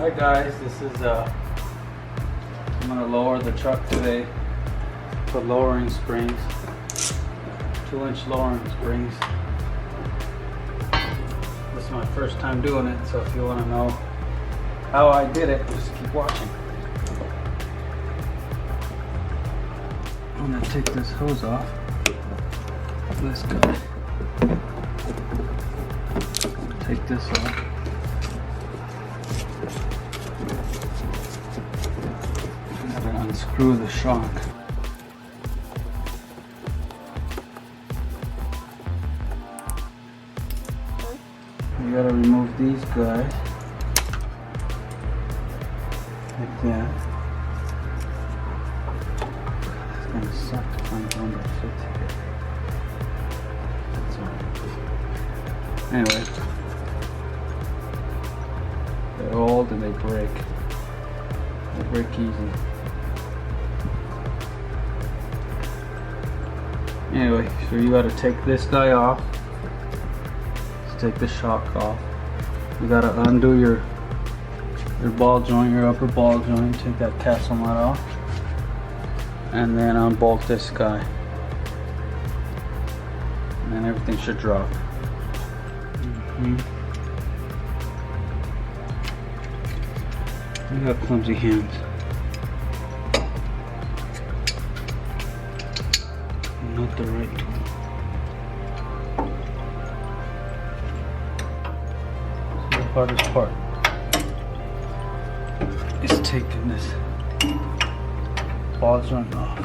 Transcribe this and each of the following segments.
Hi guys, this is I'm gonna lower the truck today. Put lowering springs, 2-inch lowering springs. This is my first time doing it, so if you want to know how I did it, just keep watching. I'm gonna take this hose off. This guy. Take this off. Unscrew the shock. You gotta remove these guys like that. It's gonna suck to find one that fits here. That's all. Anyway, they're old and they break. They break easy. Anyway, so you gotta take this guy off. Let's take the shock off. You gotta undo your ball joint, your upper ball joint. Take that castle nut off, and then unbolt this guy, and then everything should drop. You got clumsy hands. Not the right tool. So the hardest part is taking this ball joint off.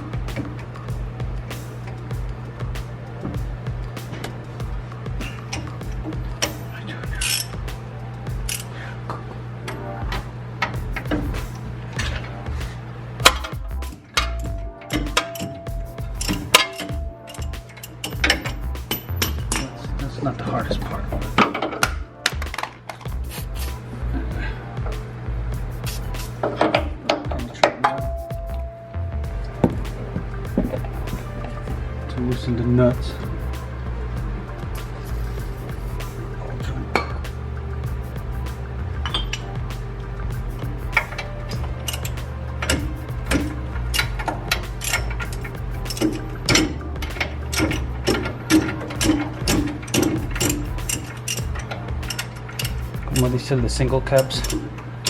That's not the hardest part. To loosen the nuts. Como dicen the single caps,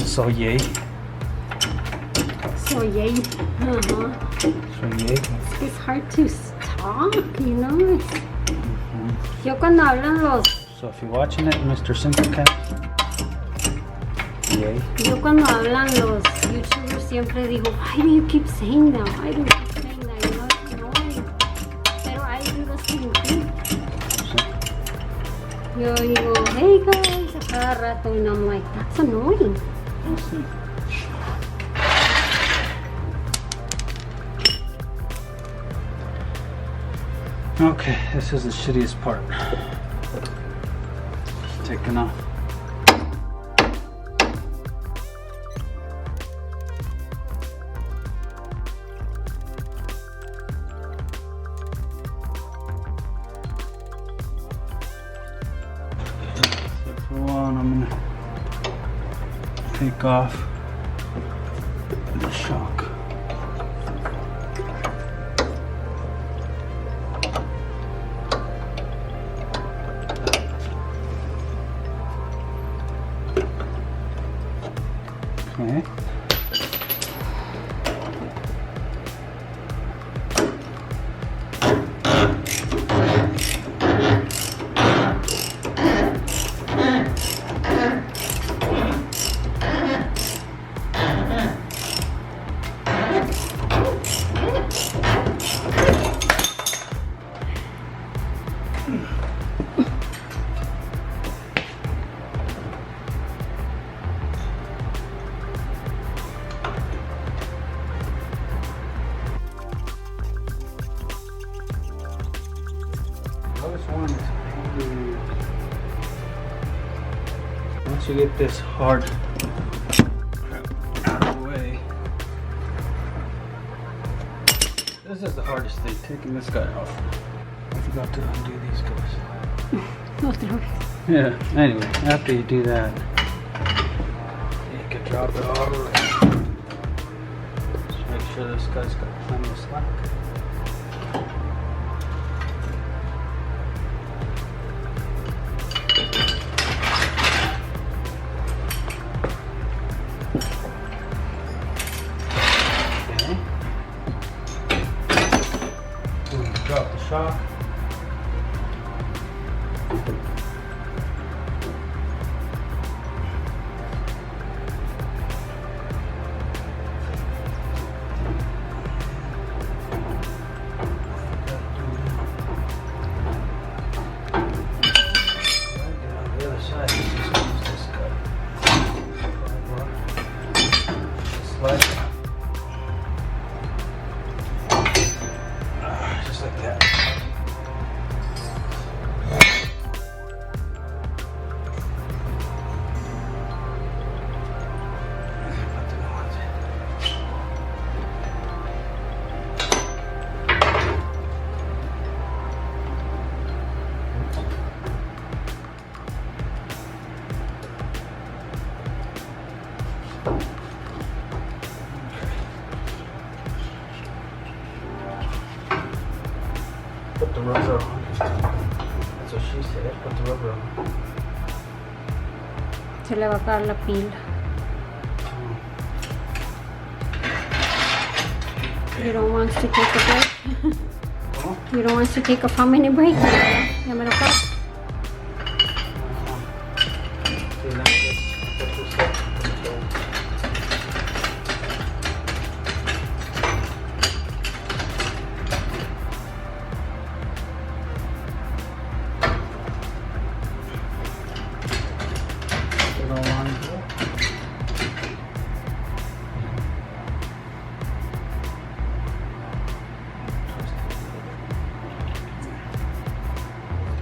so yay. So yay. So yay. It's hard to talk, you know. Yo cuando hablan los. So if you're watching it, Mr. Single Caps, yay. Yo cuando hablan los YouTubers siempre digo, why do you keep saying that? Why do you keep saying that? You know, it's annoying. Pero I do the same thing. Yo digo, hey guys, a cada rato, and I'm like, that's annoying. Okay, this is the shittiest part. Taking off. So for one, I'm gonna take off the shock. Okay. Once you get this hard crap out of the way, this is the hardest thing, taking this guy off. I forgot to undo these guys. Yeah, anyway, after you do that, take it drop it all the way. Just make sure this guy's got plenty of slack. Okay. Drop the shock. Just like that. Put the rubber on. That's what she said. Put the rubber on. Se le va a acabar la pila. You don't want to take a break? Huh? You don't want to take a 5-minute break? Ya me lo paso. Okay, now let's put this up.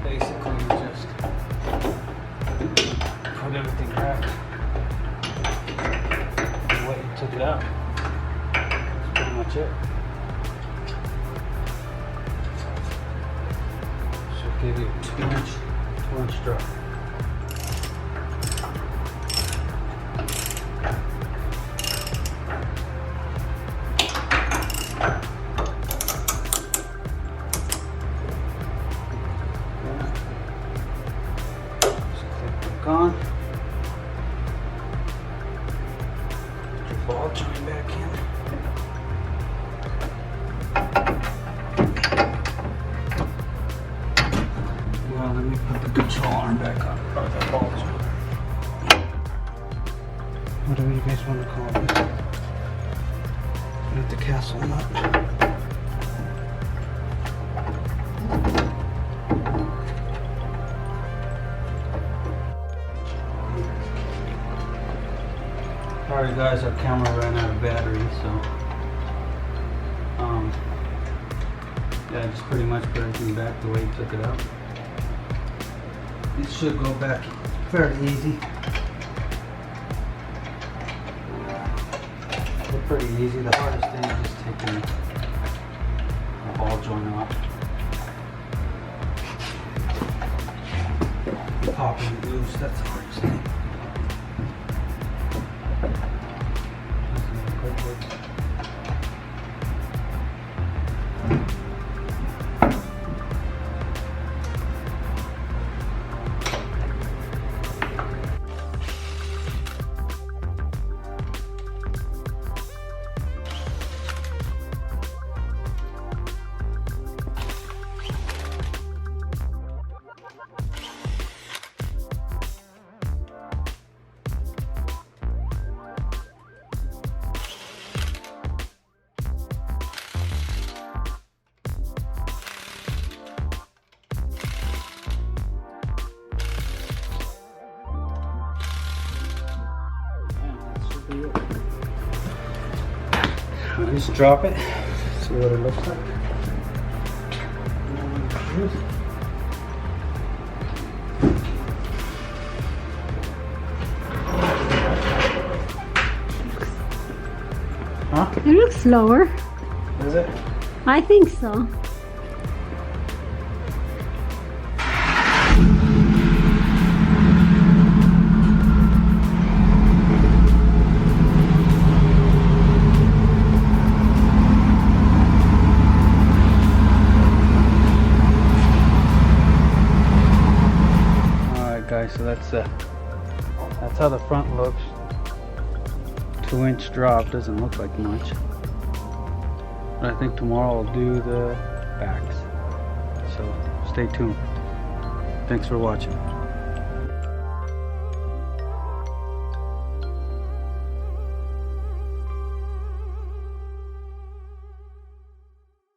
Basically, you just put everything back the way you took it out. That's pretty much it. Should give you a 2-inch drop. On. Put your ball joint back in. Well, let me put the control arm back on, or the ball joint. Whatever you guys want to call it. Put the castle nut. Sorry guys, our camera ran out of battery, so yeah, just pretty much put everything back the way you took it out. It should go back fairly easy. They're pretty easy. The hardest thing is just taking the ball joint off. Popping it loose, that's the hardest thing. Just drop it, see what it looks like. Huh? It looks slower. Is it? I think so. that's how the front looks. 2-inch drop doesn't look like much, but I think tomorrow I'll do the backs. So stay tuned. Thanks for watching.